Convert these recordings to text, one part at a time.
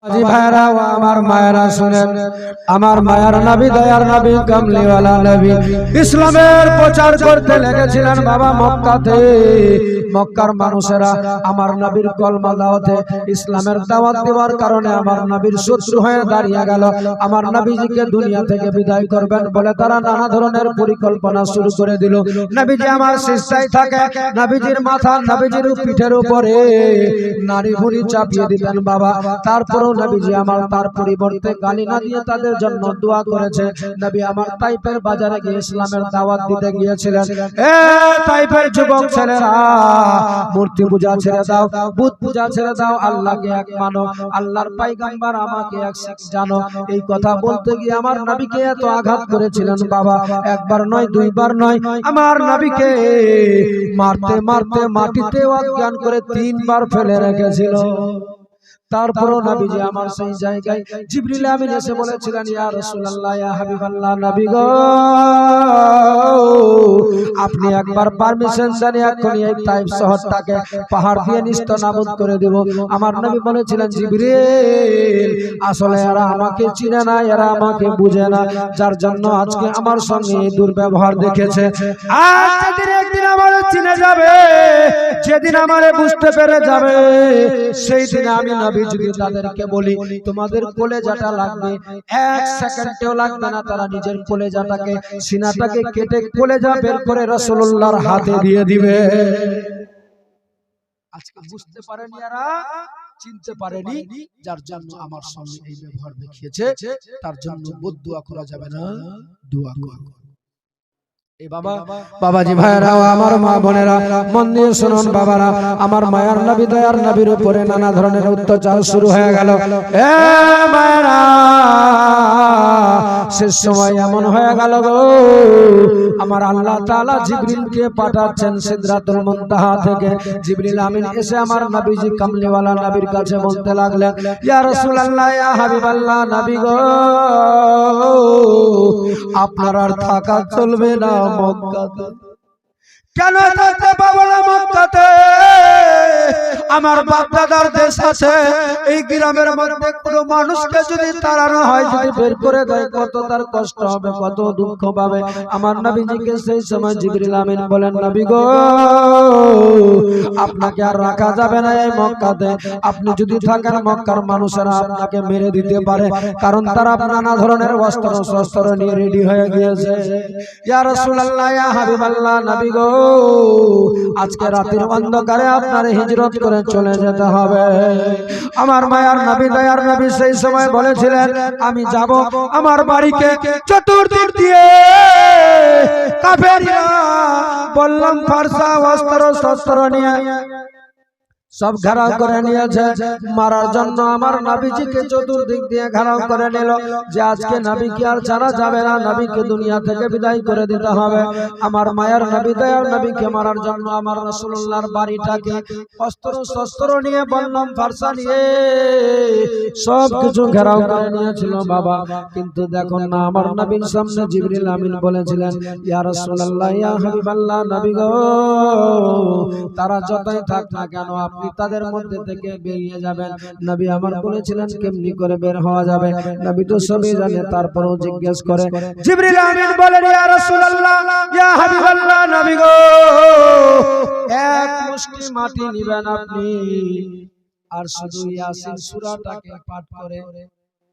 জি ভাইরা ও আমার মায়েরা শুনেন, আমার মায়ার নবী, দয়ার নবী, কামলিওয়ালা নবী ইসলামের প্রচার করতে লেগেছিলেন বাবা মক্কাতে। মক্কার মানুষেরা আমার নবীর কলমা দাওয়াতে ইসলামের দাওয়াত দেওয়ার কারণে আমার নবীর শত্রু হয়ে দাঁড়িয়ে গেল। আমার নবীজিকে দুনিয়া থেকে বিদায় করবেন বলে তারা নানা ধরনের পরিকল্পনা শুরু করে দিল। নবীজি আমার সিজদায় থাকে, নবীজির মাথা, নবীজির পিঠের উপরে নারী ভুঁড়ি চাপিয়ে দিতেন বাবা। তারপরও নবীজি আমার তার পরিবর্তে গালি না দিয়ে তাদের জন্য দোয়া করেছে। নবী আমার তাইফের বাজারে গিয়ে ইসলামের দাওয়াত দিতে গিয়েছিলেন। এ তাইফের যুবক ছেলেরা, মূর্তি পূজা ছেড়ে দাও, বুত পূজা ছেড়ে দাও, আল্লাহকে এক মানো, আল্লাহর পয়গম্বর আমাকে এক শিখ জানো। এই কথা বলতে গিয়ে আমার নবীকে এত আঘাত করেছিলেন বাবা, একবার নয় দুইবার নয়, আমার নবীকে মারতে মারতে মাটিতে অজ্ঞান করে 3 বার ফেলে রেখেছিল। তারপরও নবীজি আমার সেই জায়গায় জিবরিল আমিন এসে বলেছিলেন, ইয়া রাসূলুল্লাহ, ইয়া হাবিবাল্লাহ, নবী গো আপনি একবার পারমিশন দেন, এখনই এই তাইফ শহরটাকে পাহাড় দিয়ে নিস্তনাবুদ করে দেব। আমার নবী বলেছিলেন, জিবরিল আসলে এরা আমাকে চিনে না, এরা আমাকে বুঝে না, যার জন্য আজকে আমার সঙ্গে এই দুর্ব্যবহার দেখেছে। আর যেদিন একদিন আমারে চিনে যাবে, যেদিন আমারে বুঝতে পেরে যাবে, সেই দিন আমি নবী যদি তাদেরকে বলি তোমাদের কলেজাটা লাগবে, 1 সেকেন্ডেও লাগবে না, তারা নিজের কলেজাটাকে, সিনাটাকে কেটে কলেজা বের করে রাসূলুল্লাহর হাতে দিয়ে দিবে। আজকে বুঝতে পারেনি, এরা চিনতে পারেনি, যার জন্য আমার সঙ্গে এই ব্যবহার দেখিয়েছে। তার জন্য বদদুয়া করা যাবে না, দোয়া করো। বাবাজি ভাইরা, আমার মা বোনেরা, মন দিয়ে শুনুন বাবারা, আমার মায়ার নবী, দয়ার নবীর উপরে নানা ধরনের অত্যাচার শুরু হয়ে গেল। এ মায়েরা, শেষ সময় এমন হয়ে গেল গো, আমার আল্লাহ তাআলা জিবরিলকে পাঠাচ্ছেন সিদরাতুল মুনতাহা থেকে। জিবরিল আমিন এসে আমার নবীজি কামলিওয়ালা নবীর কাছে বলতে লাগলেন, ইয়া রাসূলুল্লাহ, ইয়া হাবিবাল্লাহ, নবী গো আপনার আর থাকা চলবে না মক্কাতে। কেন থাকতে পাবো না মক্কাতে? আমার বাপ দাদার দেশ আছে, এই গ্রামের মধ্যে কোনো মানুষকে যদি তাড়ানো হয়, যদি বের করে দেয়, কত তার কষ্ট হবে, কত দুঃখ পাবে। আমার নবীজিকে সেই সময় জিবরিল আমিন বলেন, নবী গো আপনাকে আর রাখা যাবে না এই মক্কাতে। আপনি যদি থাকেন, মক্কার মানুষেরা আপনাকে মেরে দিতে পারে, কারণ তারা নানা ধরনের অস্ত্র শস্ত্র নিয়ে রেডি হয়ে গিয়েছে। ইয়া রাসূলুল্লাহ, ইয়া হাবিবাল্লাহ, নবী গো আজকে রাতের অন্ধকারে আপনার হিজরত করে চলে যেতে হবে। আমার মায়ার নবী, দয়ার নবী সেই সময় বলেছিলেন, আমি যাব আমার বাড়িকে চতুর্দিক দিয়ে কাফেররা বললাম ফারসা অস্ত্র শস্ত্র নিয়ে সব ঘেরাও করে নিয়েছে মারার জন্য। আমার নবীজিকে চতুর্দিক দিয়ে ঘেরাও করে নিল, যে আজকে নবীকে আর ছাড়া যাবে না, নবীকে দুনিয়া থেকে বিদায় করে দিতে হবে। আমার মায়ার নবী, দয়ার নবীকে মারার জন্য আমার রাসূলুল্লাহর বাড়িটাকে অস্ত্র শস্ত্র নিয়ে বললাম ফারসা নিয়ে সব কিছু ঘেরাও করে নিয়েছিল বাবা। কিন্তু দেখুন না, আমার নবীর সামনে জিবরিল আমিন বলেছিলেন, ইয়া রাসূলুল্লাহ, ইয়া হাবিবাল্লাহ, নবী গো তারা যতই থাক না কেন আপনি তাদের মধ্যে থেকে বেরিয়ে যাবেন। নবী আমার বলেছিলেন, কেমনি করে বের হওয়া যাবে? নবী তো সবই জানে, তারপরেও জিজ্ঞেস করে। জিবরিল আমিন বলেন, ইয়া রাসূলুল্লাহ, ইয়া হাবিবাল্লাহ, নবী গো এক মুষ্টি মাটি নিবেন আপনি, আর শুধু ইয়াসিন সূরাটাকে পাঠ করে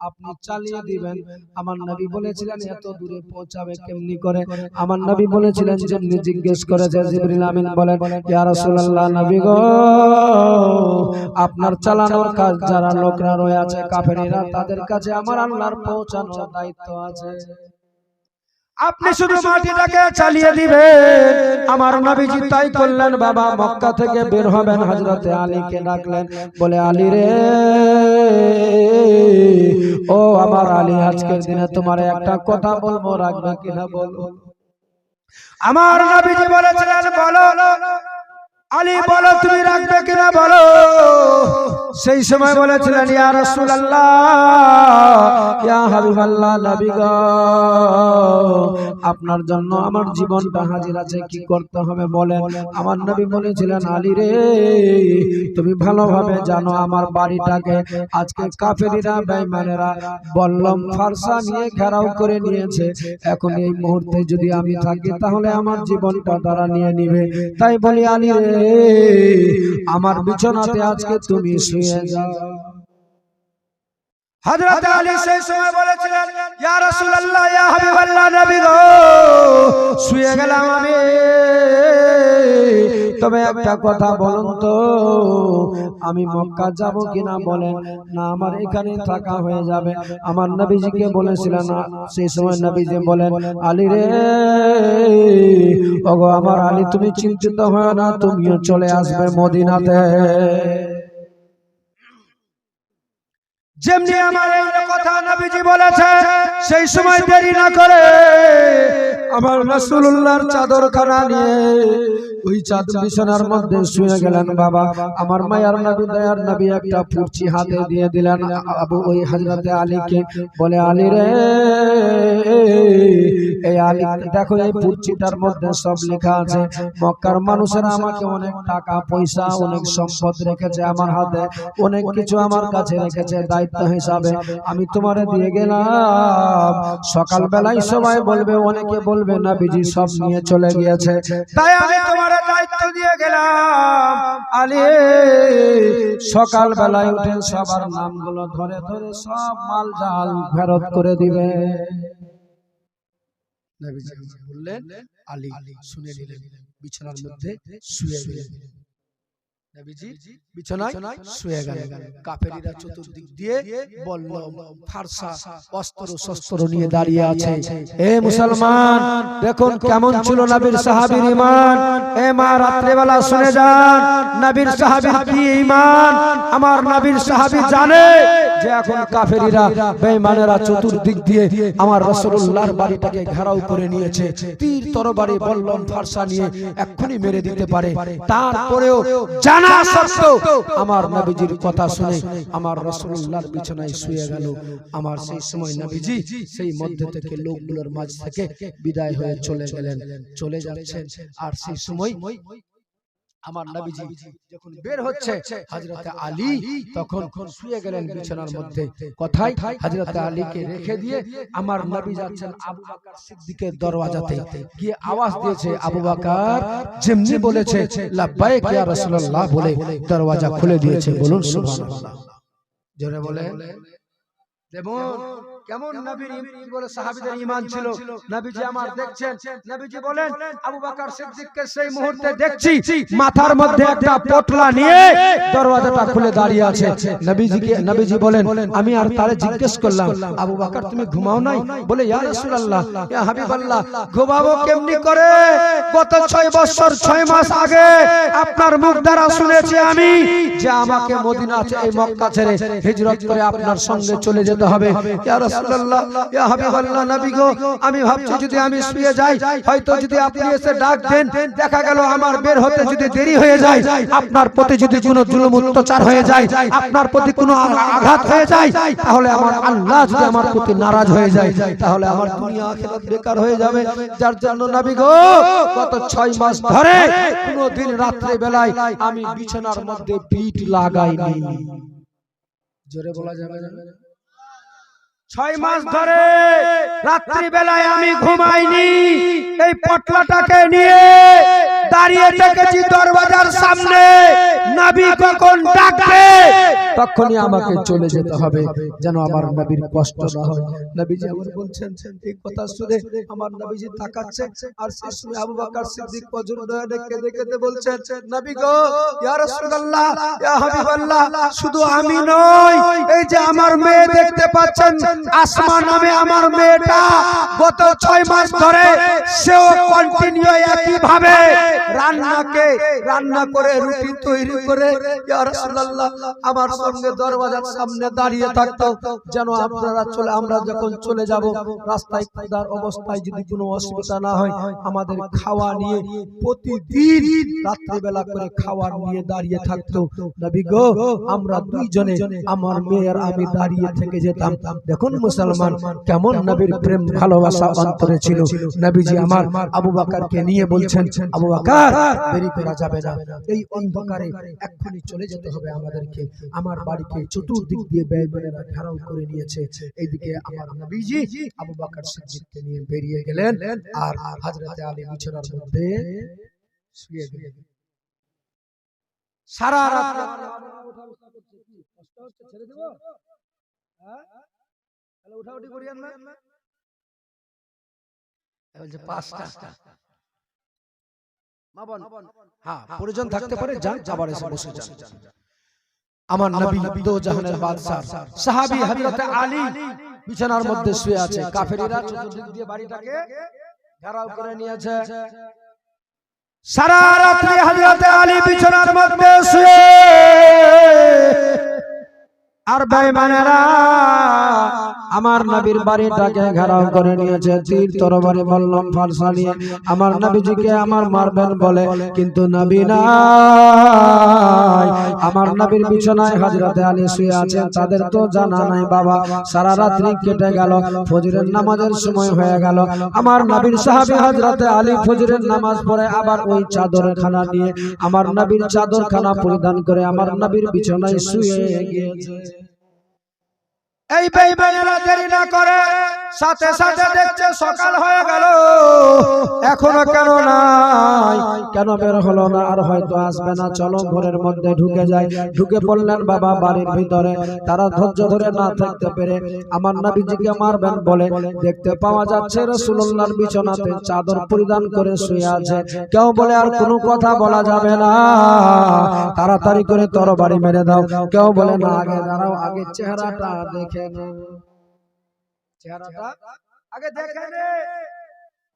আপনি চালিয়ে দিবেন। আমার নবী বলেছিলেন, এত দূরে পৌঁছাবে কেমনি করে? আমার নবী বলেছিলেন, যেমনি জিজ্ঞেস করেছে। জিবরিল আমিন বলেন, ইয়া রাসূলুল্লাহ, নবী গো আপনার চালানোর কাজ যারা লোকরা রয়েছে কাফেররা, তাদের কাছে আমার আল্লাহর পৌঁছানোর দায়িত্ব আছে। আপনি শুধু মাটিটাকে চালিয়ে দিবেন। আমার নবীজি তাই করলেন বাবা। মক্কা থেকে বের হবেন, হযরতে আলীকে ডাকলেন, বলে আলী রে, ও আমার আলী, আজকের দিনে তোমার একটা কথা বলবো, রাখবে কিনা বলো। আমার নবীজি বলেছিলেন, বলো। আলী বলো তুমি রাখবে কিনা বলো। সেই সময় বলেছিলেন ইয়া রাসূলুল্লাহ ইয়া হাবিবাল্লাহ, নবী গো আপনার জন্য আমার জীবনটা হাজির আছে, কি করতে হবে বলেন। আমার নবী বলেছিলেন আলী রে তুমি ভালোভাবে জানো আমার বাড়িটাকে আজকে কাফেরীরা বেঈমানেরা বল্লম ফারসা নিয়ে ঘেরাও করে নিয়েছে। এখন এই মুহূর্তে যদি আমি থাকি তাহলে আমার জীবনটা তারা নিয়ে নিবে। তাই বলি আলী রে আমার বিছানাতে আজকে তুমি শুয়ে যাও। হযরত আলী সেই সময় বলেছিলেন ইয়া রাসূলুল্লাহ ইয়া হাবিবাল্লাহ, নবী গো শুয়ে গেলাম আমি, তবে একটা কথা বলুন তো আমি মক্কা যাব কিনা বলেন। না আমার এখানে থাকা হয়ে যাবে। আমার নবীজিকে বলেছিলেন, সেই সময় নবীজি বলেন আলী রে ওগো আমার আলী তুমি চিন্তিত হয় না, তুমিও চলে আসবে মদিনাতে। যেমনি আমার এই কথা নবীজি বলেছে সেই সময় দেরি না করে আমার রাসূলুল্লাহর চাদরখানা নিয়ে ওই চাদর বিছানার মধ্যে শুয়ে গেলেন। বাবা আমার মায়ার নবী দয়ার নবী একটা পুরচি হাতে দিয়ে দিলেন আবু ওই হযরতে আলীকে, বলে আলী রে এই আলী দেখো এই পুরচিটার মধ্যে সব লেখা আছে। মক্কার মানুষেরা আমাকে অনেক টাকা পয়সা অনেক সম্পদ রেখেছে আমার হাতে, অনেক কিছু আমার কাছে রেখেছে দায়িত্ব হিসাবে, আমি তোমারে দিয়ে গেলাম। সকাল বেলায় সবাই বলবে, অনেকে বলবে নবীজি সব নিয়ে চলে গিয়েছে, তাই আমি তোমারে দায়িত্ব দিয়ে গেলাম আলী সকাল বেলায় উঠে সবার নামগুলো ধরে ধরে সব মাল জাল ফেরত করে দিবে। নবীজি বললেন আলী শুনে নিলেন, বিছানার মধ্যে শুয়ে গেলেন। নবীজি বিছানায় শুয়ে গেলেন। কাফেরীরা চতুর্দিক দিয়ে বল্লম ফারসা অস্ত্র শস্ত্র নিয়ে দাঁড়িয়ে আছে। এ মুসলমান দেখুন কেমন ছিল নবীর সাহাবীর ঈমান। এ মা রাত্রে বেলা শুনে যান নবীর সাহাবীর কি ঈমান। আমার নবীর সাহাবী জানে যে এখন কাফেরীরা বেঈমানেরা চতুর্দিক দিয়ে আমার রাসূলুল্লাহর বাড়িটাকে ঘেরাও করে নিয়েছে, তীর তরবারি বল্লম ফারসা নিয়ে এক্ষুনি মেরে দিতে পারে। তারপরেও জানা সত্ত্বেও আমার নবীজির কথা শুনে আমার রাসূলুল্লাহর বিছানায় শুয়ে গেল। আমার সেই সময় নবীজি সেই মধ্যে থেকে লোকগুলোর মাঝ থেকে বিদায় হয়ে চলে গেলেন। চলে যাচ্ছেন আর সেই সময় আমার নবীজি যখন বের হচ্ছে হযরতে আলী তখন শুয়ে গেলেন বিছানার মধ্যে। কথাই হযরতে আলীকে রেখে দিয়ে আমার নবী যাচ্ছেন আবু বকর সিদ্দিকের দরওয়াজাতে গিয়ে আওয়াজ দিয়েছে। আবু বকর যেমনি বলেছে লাব্বাইক ইয়া রাসূলুল্লাহ বলে দরওয়াজা খুলে দিয়েছে। বলুন সুবহানাল্লাহ, জোরে বলে যেমন কেমন নবীর বলে সাহাবীদের ঈমান ছিল। নবীজি আমার দেখছেন, নবীজি বলেন আবু বকর সিদ্দিককে সেই মুহূর্তে দেখছি মাথার মধ্যে একটা পটলা নিয়ে দরওয়াজাটা খুলে দাঁড়িয়ে আছে। নবীজি বলেন আমি আর তারে জিজ্ঞেস করলাম আবু বকর তুমি ঘুমাও নাই? বলে ইয়া রাসূলুল্লাহ ইয়া হাবিবাল্লাহ ঘুমাবো কেমনি করে? গত 6 বছর 6 মাস আগে আপনার মুখ দ্বারা শুনেছি আমি যে আমাকে মদিনা এই মক্কা ছেড়ে হিজরত করে আপনার সঙ্গে চলে যেতে হবে। ইয়া রাসূলুল্লাহ ইয়া হাবিবাল্লাহ নবী গো আমি ভাবছি যদি আমি শুয়ে যাই হয়তো যদি আপনি এসে ডাক দেন, দেখা গেল আমার বের হতে যদি দেরি হয়ে যায়, আপনার প্রতি যদি কোনো জুলুম অত্যাচার হয়ে যায়, আপনার প্রতি কোনো আঘাত হয়ে যায়, তাহলে আমার আল্লাহ যদি আমার প্রতি নারাজ হয়ে যায় তাহলে আমার দুনিয়া আখিরাত বেকার হয়ে যাবে। যার জন্য নবী গো গত 6 মাস ধরে কোনো দিন রাত্রি বেলায় আমি বিছানার মধ্যে পিঠ লাগাইনি। জোরে বলা যাবে না? 6 মাস ধরে রাত্রি বেলায় আমি ঘুমাইনি। এই পটলাটাকে নিয়ে দাঁড়িয়ে থেকেছি দরওয়াজার সামনে। নবী কখন ডাকবে তখনই আমাকে চলে যেতে হবে যেন আমার নবীর কষ্ট না হয়। নবীজি আমার বলছেন এই কথা শুনে আমার নবীজি তাকাচ্ছে আর সেই সময় আবু বকর সিদ্দিক পজর দেখে দেখে বলছেন নবী গো ইয়া রাসূলুল্লাহ ইয়া হাবিবাল্লাহ শুধু আমি নই, এই যে আমার মেয়ে দেখতে পাচ্ছেন আসমা নামে আমার মেয়েটা গত 6 মাস ধরে সেও কন্টিনিউ একই ভাবে রান্না করে রুটি তৈরি করে ইয়া রাসূলুল্লাহ আমার সঙ্গে দরওয়াজার সামনে দাঁড়িয়ে থাকতো, যেন আমরা যখন চলে যাব রাস্তায় ক্ষুধার অবস্থায় যদি কোনো অসুবিধা না হয়, আমাদের খাওয়া নিয়ে প্রতিদিন রাত্রিবেলা করে খাওয়ার নিয়ে দাঁড়িয়ে থাকতো। নবী গো, আমরা দুইজনে আমার মেয়ে আর আমি দাঁড়িয়ে থেকে যেতাম। দেখুন মুসলমান, কেমন নবীর প্রেম ভালোবাসা অন্তরে ছিল। নবীজি আমার আবু বকরকে নিয়ে বলছেন, আবু বকর দেরি করা যাবে না, এই অন্ধকারে এক্ষুনি চলে যেতে হবে আমাদেরকে। আমার বাড়িকে চতুর্দিক দিয়ে বেঈমানেরা ঘেরাও করে নিয়েছে। এইদিকে আমার নবীজি আবু বকর সিদ্দিককে নিয়ে বেরিয়ে গেলেন, আর হযরতে আলী বিছানার মধ্যে শুয়ে গেলেন। সারা রাত ছেড়ে দেব, হ্যাঁ তাহলে উঠাউঠি করিয়েন না, বলছে 5টা মা বোন, হ্যাঁ প্রয়োজন থাকতে পারে, যান যাবার এসে বসে যান। আমার নবী দো জাহানের বাদশা সাহাবী হযরত আলী বিছানার মধ্যে শুয়ে আছে। কাফেররা চতুর্দিক দিয়ে বাড়িটাকে ঘেরাও করে নিয়েছে। সারা রাত্রি হযরত আলী বিছানার মধ্যে শুয়ে, আর বেঈমানেরা আমার নবীর বাড়িটাকে ঘেরাও করে নিয়েছে। তীর তরবারি মল্লম ফারসা নিয়ে আমার নবীজিকে আমার মারবেন বলে, কিন্তু নবী নাই। আমার নবীর বিছানায় হযরতে আলী শুয়ে আছেন। তাদের তো জানা নাই বাবা, সারা রাত্রি কেটে গেল, ফজরের নামাজের সময় হয়ে গেল। আমার নবীর সাহাবী হযরতে আলী ফজরের নামাজ পড়ে আবার ওই চাদরখানা নিয়ে, আমার নবীর চাদরখানা পরিধান করে আমার নবীর বিছানায় শুয়ে গিয়েছে। এই বেঈমানেরা দেরি না করে সাথে সাথে দেখছে সকাল হয়ে গেল, এখনো কেন নাই, কেন বের হলো না, আর হয়তো আসবে না, চলো ঘরের মধ্যে ঢুকে যাই। ঢুকে পড়লেন বাবা বাড়ির ভিতরে। তারা ধৈর্য ধরে না থাকতে পেরে আমার নবীজিকে মারবেন বলে দেখতে পাওয়া যাচ্ছে রাসূলুল্লাহর বিছানাতে চাদর পরিধান করে শুয়ে আছে। কেউ বলে আর কোনো কথা বলা যাবে না, তাড়াতাড়ি করে তরবারি মেরে দাও। কেউ বলে না, আগে দাঁড়াও, আগে চেহারাটা দেখে চেহারাটা আগে দেখে নে।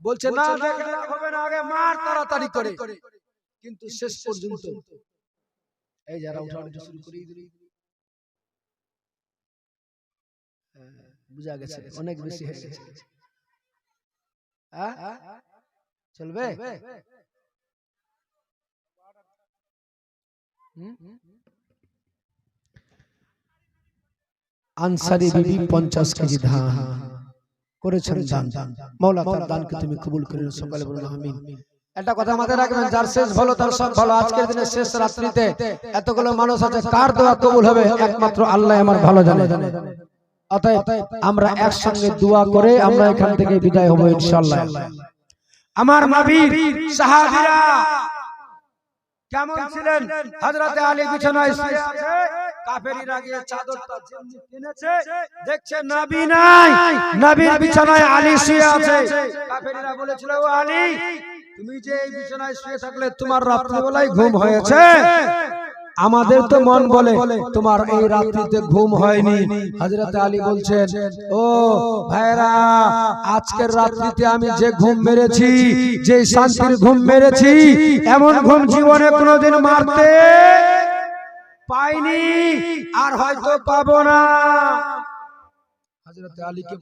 বলছে না দেখে না হবে না, আগে মার তাড়াতাড়ি করে। কিন্তু শেষ পর্যন্ত এই যারা উঠাউঠি শুরু করে দিল, বুঝা গেছে অনেক বেশি হয়ে গেছে। চলবে? আনসারী বিবি 50 কেজি ধান করেছেন দান। মাওলা তার দানকে তুমি কবুল করে নাও, সকালে বলুন আমিন। একটা কথা মাথায় রাখবেন, যার শেষ ভালো তার সব ভালো। আজকের দিনে শেষ রাত্রিতে এতগুলো মানুষ আছে, কার দোয়া কবুল হবে একমাত্র আল্লাহ আমার ভালো জানে। অতএব আমরা একসঙ্গে দোয়া করে আমরা এখান থেকে বিদায় হব ইনশাআল্লাহ। আমার নবীর সাহাবীরা কেমন ছিলেন? হযরতে আলী বিছানায় শুয়ে আছে, কাফেররা গিয়ে চাদরটা যেমনি কিনেছে, দেখছে নবী নাই, নবীর বিছানায় আলী শুয়ে আছে। কাফেররা বলেছিল, ও আলী, তুমি যে এই বিছানায় শুয়ে থাকলে তোমার রাত্রিবেলায় ঘুম হয়েছে? আমাদের তো মন বলে তোমার এই রাত্রিতে ঘুম হয়নি। হযরত আলী বলছেন, ও ভাইরা, আজকের রাত্রিতে আমি যে ঘুম মেরেছি, যে শান্তির ঘুম মেরেছি, এমন ঘুম জীবনে কোনোদিন মারতে পাইনি, আর হয়তো পাবো না। হযরত আলীকে